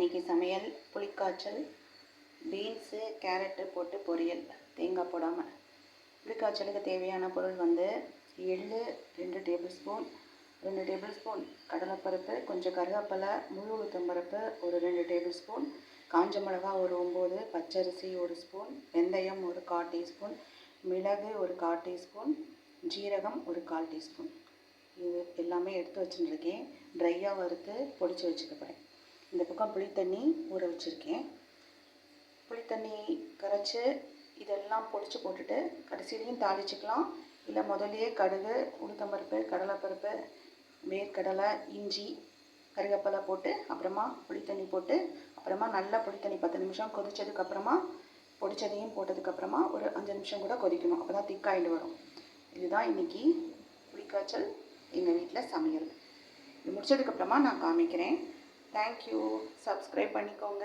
இன்றைக்கி சமையல் புளிக்காய்ச்சல், beans carrot போட்டு பொரியல், தேங்காய் போடாமல். புளிக்காய்ச்சலுக்கு தேவையான பொருள் வந்து எள்ளு 2 டேபிள் ஸ்பூன், கடலைப்பருப்பு, கொஞ்சம் கருவேப்பிலை, முழு உளுத்தம்பருப்பு ஒரு 2 டேபிள் ஸ்பூன், காஞ்ச மிளகா ஒரு 9, பச்சரிசி 1 ஸ்பூன், வெந்தயம் ஒரு 1/4 டீஸ்பூன், மிளகு ஒரு 1/4 டீஸ்பூன், ஜீரகம் ஒரு 1/4 டீஸ்பூன். இது எல்லாமே எடுத்து வச்சுருக்கேன். ட்ரையாக வறுத்து பொடிச்சு வச்சுக்கப்பேன். இந்த பக்கம் புளித்தண்ணி ஊற வச்சுருக்கேன். புளித்தண்ணி கரைச்சி இதெல்லாம் பொடிச்சு போட்டுட்டு கடைசியிலையும் தாளிச்சிக்கலாம். இல்லை முதல்லையே கடுகு, உளுத்தம்பருப்பு, கடலைப்பருப்பு, வேர்க்கடலை, இஞ்சி, கருவேப்பிலை போட்டு அப்புறமா புளித்தண்ணி போட்டு அப்புறமா நல்லா புளித்தண்ணி 10 நிமிஷம் கொதித்ததுக்கப்புறமா பொடிச்சதையும் போட்டதுக்கப்புறமா ஒரு 5 நிமிஷம் கூட கொதிக்கணும். அப்போ தான் திக்காயிட்டு வரும். இதுதான் இன்றைக்கி புளிக்காய்ச்சல் எங்கள் வீட்டில் சமையல். இது முடிச்சதுக்கப்புறமா நான் காமிக்கிறேன். தேங்க்யூ. சப்ஸ்கிரைப் பண்ணிக்கோங்க.